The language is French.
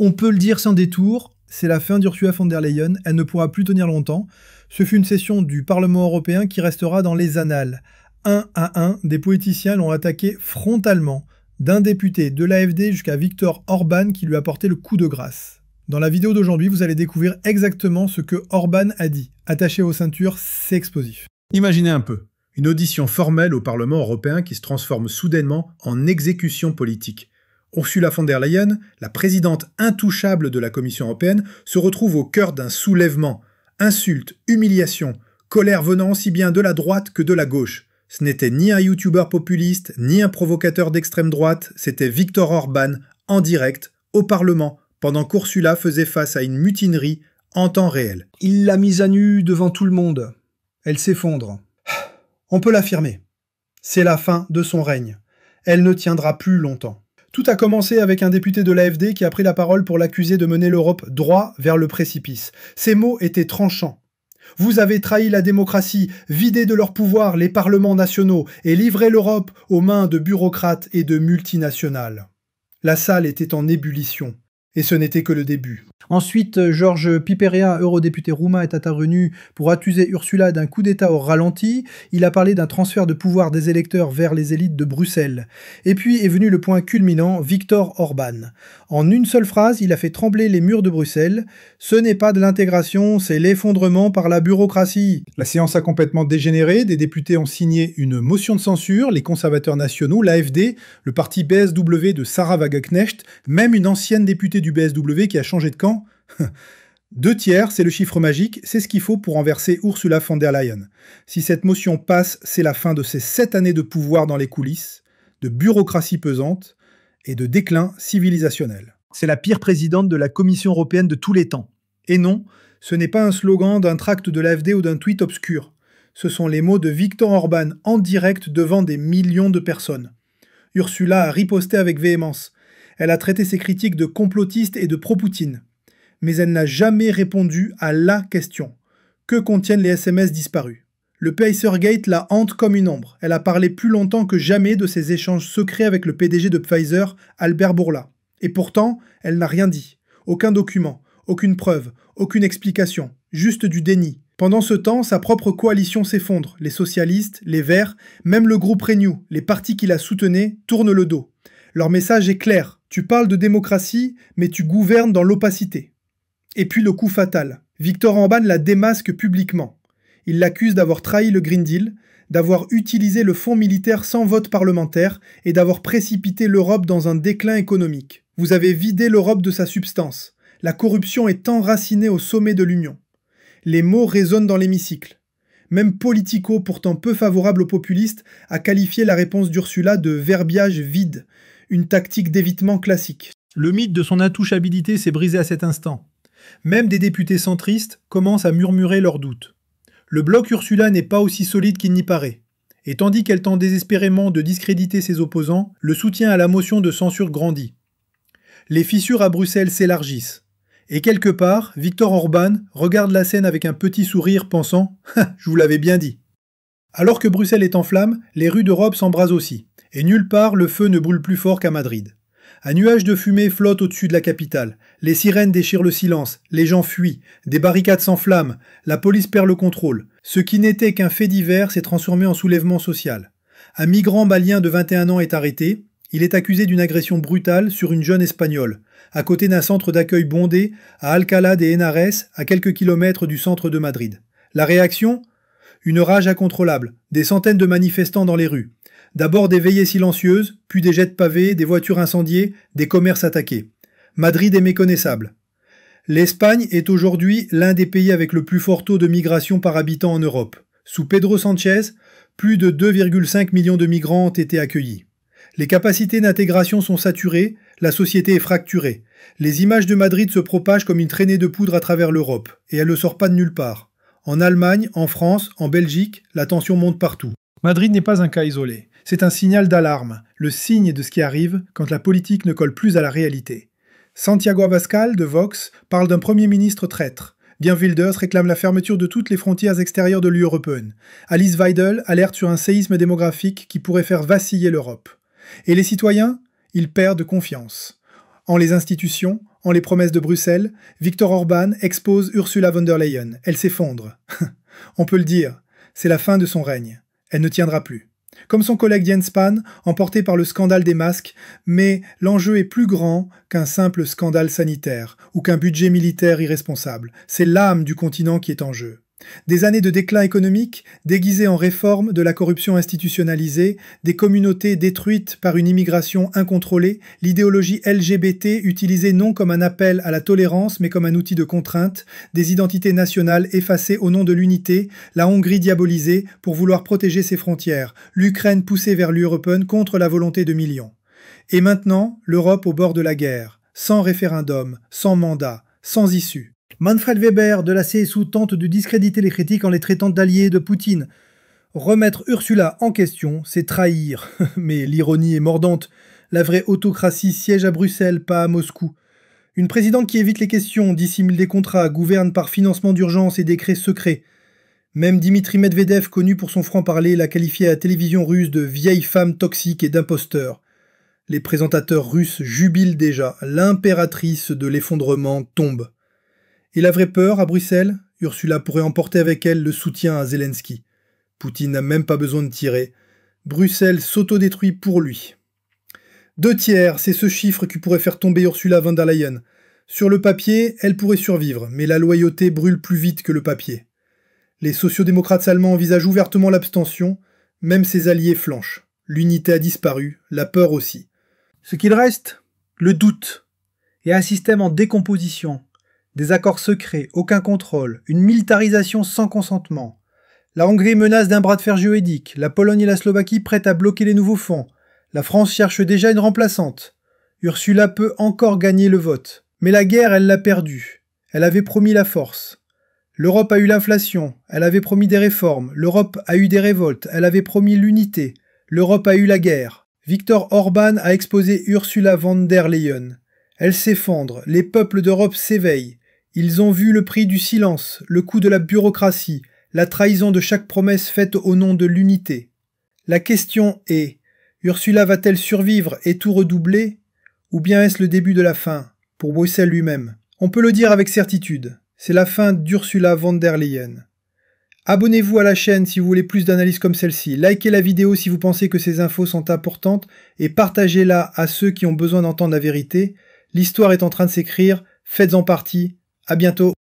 On peut le dire sans détour, c'est la fin d'Ursula von der Leyen, elle ne pourra plus tenir longtemps. Ce fut une session du Parlement européen qui restera dans les annales. Un à un, des politiciens l'ont attaqué frontalement, d'un député de l'AfD jusqu'à Viktor Orban qui lui a porté le coup de grâce. Dans la vidéo d'aujourd'hui, vous allez découvrir exactement ce que Orban a dit. Attachez vos ceintures, c'est explosif. Imaginez un peu, une audition formelle au Parlement européen qui se transforme soudainement en exécution politique. Ursula von der Leyen, la présidente intouchable de la Commission européenne, se retrouve au cœur d'un soulèvement. Insultes, humiliations, colère venant aussi bien de la droite que de la gauche. Ce n'était ni un youtubeur populiste, ni un provocateur d'extrême droite, c'était Viktor Orban, en direct, au Parlement, pendant qu'Ursula faisait face à une mutinerie en temps réel. Il l'a mise à nu devant tout le monde. Elle s'effondre. On peut l'affirmer. C'est la fin de son règne. Elle ne tiendra plus longtemps. Tout a commencé avec un député de l'AfD qui a pris la parole pour l'accuser de mener l'Europe droit vers le précipice. Ces mots étaient tranchants. Vous avez trahi la démocratie, vidé de leur pouvoir les parlements nationaux et livré l'Europe aux mains de bureaucrates et de multinationales. La salle était en ébullition. Et ce n'était que le début. Ensuite, George Piperia, eurodéputé roumain, est intervenu pour accuser Ursula d'un coup d'État au ralenti. Il a parlé d'un transfert de pouvoir des électeurs vers les élites de Bruxelles. Et puis est venu le point culminant, Viktor Orban. En une seule phrase, il a fait trembler les murs de Bruxelles. Ce n'est pas de l'intégration, c'est l'effondrement par la bureaucratie. La séance a complètement dégénéré. Des députés ont signé une motion de censure, les conservateurs nationaux, l'AfD, le parti BSW de Sarah Wagenknecht, même une ancienne députée du BSW qui a changé de camp. 2 tiers, c'est le chiffre magique, c'est ce qu'il faut pour renverser Ursula von der Leyen. Si cette motion passe, c'est la fin de ces 7 années de pouvoir dans les coulisses, de bureaucratie pesante et de déclin civilisationnel. C'est la pire présidente de la Commission européenne de tous les temps. Et non, ce n'est pas un slogan d'un tract de l'AfD ou d'un tweet obscur. Ce sont les mots de Viktor Orban en direct devant des millions de personnes. Ursula a riposté avec véhémence. Elle a traité ses critiques de complotistes et de pro-Poutine. Mais elle n'a jamais répondu à la question. Que contiennent les SMS disparus? Le Pacergate la hante comme une ombre. Elle a parlé plus longtemps que jamais de ses échanges secrets avec le PDG de Pfizer, Albert Bourla. Et pourtant, elle n'a rien dit. Aucun document, aucune preuve, aucune explication. Juste du déni. Pendant ce temps, sa propre coalition s'effondre. Les socialistes, les Verts, même le groupe Renew, les partis qui la soutenaient, tournent le dos. Leur message est clair. Tu parles de démocratie, mais tu gouvernes dans l'opacité. Et puis le coup fatal. Viktor Orban la démasque publiquement. Il l'accuse d'avoir trahi le Green Deal, d'avoir utilisé le fonds militaire sans vote parlementaire et d'avoir précipité l'Europe dans un déclin économique. Vous avez vidé l'Europe de sa substance. La corruption est enracinée au sommet de l'Union. Les mots résonnent dans l'hémicycle. Même Politico, pourtant peu favorable aux populistes, a qualifié la réponse d'Ursula de verbiage vide, une tactique d'évitement classique. Le mythe de son intouchabilité s'est brisé à cet instant. Même des députés centristes commencent à murmurer leurs doutes. Le bloc Ursula n'est pas aussi solide qu'il n'y paraît. Et tandis qu'elle tente désespérément de discréditer ses opposants, le soutien à la motion de censure grandit. Les fissures à Bruxelles s'élargissent. Et quelque part, Viktor Orban regarde la scène avec un petit sourire pensant « Je vous l'avais bien dit ». Alors que Bruxelles est en flammes, les rues d'Europe s'embrasent aussi. Et nulle part le feu ne brûle plus fort qu'à Madrid. Un nuage de fumée flotte au-dessus de la capitale. Les sirènes déchirent le silence, les gens fuient, des barricades s'enflamment, la police perd le contrôle. Ce qui n'était qu'un fait divers s'est transformé en soulèvement social. Un migrant malien de 21 ans est arrêté. Il est accusé d'une agression brutale sur une jeune espagnole, à côté d'un centre d'accueil bondé à Alcalá de Henares, à quelques kilomètres du centre de Madrid. La réaction? Une rage incontrôlable, des centaines de manifestants dans les rues. D'abord des veillées silencieuses, puis des jets de pavés, des voitures incendiées, des commerces attaqués. Madrid est méconnaissable. L'Espagne est aujourd'hui l'un des pays avec le plus fort taux de migration par habitant en Europe. Sous Pedro Sánchez, plus de 2,5 millions de migrants ont été accueillis. Les capacités d'intégration sont saturées, la société est fracturée. Les images de Madrid se propagent comme une traînée de poudre à travers l'Europe, et elle ne sort pas de nulle part. En Allemagne, en France, en Belgique, la tension monte partout. Madrid n'est pas un cas isolé. C'est un signal d'alarme, le signe de ce qui arrive quand la politique ne colle plus à la réalité. Santiago Abascal, de Vox, parle d'un Premier ministre traître. Geert Wilders réclame la fermeture de toutes les frontières extérieures de l'Union européenne. Alice Weidel alerte sur un séisme démographique qui pourrait faire vaciller l'Europe. Et les citoyens? Ils perdent confiance. En les institutions, en les promesses de Bruxelles, Viktor Orban expose Ursula von der Leyen. Elle s'effondre. On peut le dire, c'est la fin de son règne. Elle ne tiendra plus. Comme son collègue Jens Spahn, emporté par le scandale des masques, mais l'enjeu est plus grand qu'un simple scandale sanitaire ou qu'un budget militaire irresponsable. C'est l'âme du continent qui est en jeu. Des années de déclin économique, déguisées en réforme, de la corruption institutionnalisée, des communautés détruites par une immigration incontrôlée, l'idéologie LGBT utilisée non comme un appel à la tolérance mais comme un outil de contrainte, des identités nationales effacées au nom de l'unité, la Hongrie diabolisée pour vouloir protéger ses frontières, l'Ukraine poussée vers l'Europe contre la volonté de millions. Et maintenant, l'Europe au bord de la guerre, sans référendum, sans mandat, sans issue. Manfred Weber de la CSU tente de discréditer les critiques en les traitant d'alliés de Poutine. Remettre Ursula en question, c'est trahir. Mais l'ironie est mordante. La vraie autocratie siège à Bruxelles, pas à Moscou. Une présidente qui évite les questions, dissimule des contrats, gouverne par financement d'urgence et décrets secrets. Même Dimitri Medvedev, connu pour son franc-parler, l'a qualifié à la télévision russe de vieille femme toxique et d'imposteur. Les présentateurs russes jubilent déjà. L'impératrice de l'effondrement tombe. Et la vraie peur, à Bruxelles, Ursula pourrait emporter avec elle le soutien à Zelensky. Poutine n'a même pas besoin de tirer. Bruxelles s'autodétruit pour lui. 2/3, c'est ce chiffre qui pourrait faire tomber Ursula von der Leyen. Sur le papier, elle pourrait survivre, mais la loyauté brûle plus vite que le papier. Les sociodémocrates allemands envisagent ouvertement l'abstention, même ses alliés flanchent. L'unité a disparu, la peur aussi. Ce qu'il reste, le doute, et un système en décomposition. Des accords secrets, aucun contrôle, une militarisation sans consentement. La Hongrie menace d'un bras de fer juridique, la Pologne et la Slovaquie prêtes à bloquer les nouveaux fonds. La France cherche déjà une remplaçante. Ursula peut encore gagner le vote. Mais la guerre, elle l'a perdue. Elle avait promis la force. L'Europe a eu l'inflation, elle avait promis des réformes. L'Europe a eu des révoltes, elle avait promis l'unité. L'Europe a eu la guerre. Viktor Orban a exposé Ursula von der Leyen. Elle s'effondre, les peuples d'Europe s'éveillent. Ils ont vu le prix du silence, le coût de la bureaucratie, la trahison de chaque promesse faite au nom de l'unité. La question est, Ursula va-t-elle survivre et tout redoubler, ou bien est-ce le début de la fin, pour Bruxelles lui-même? On peut le dire avec certitude, c'est la fin d'Ursula von der Leyen. Abonnez-vous à la chaîne si vous voulez plus d'analyses comme celle-ci, likez la vidéo si vous pensez que ces infos sont importantes, et partagez-la à ceux qui ont besoin d'entendre la vérité. L'histoire est en train de s'écrire, faites-en partie. À bientôt.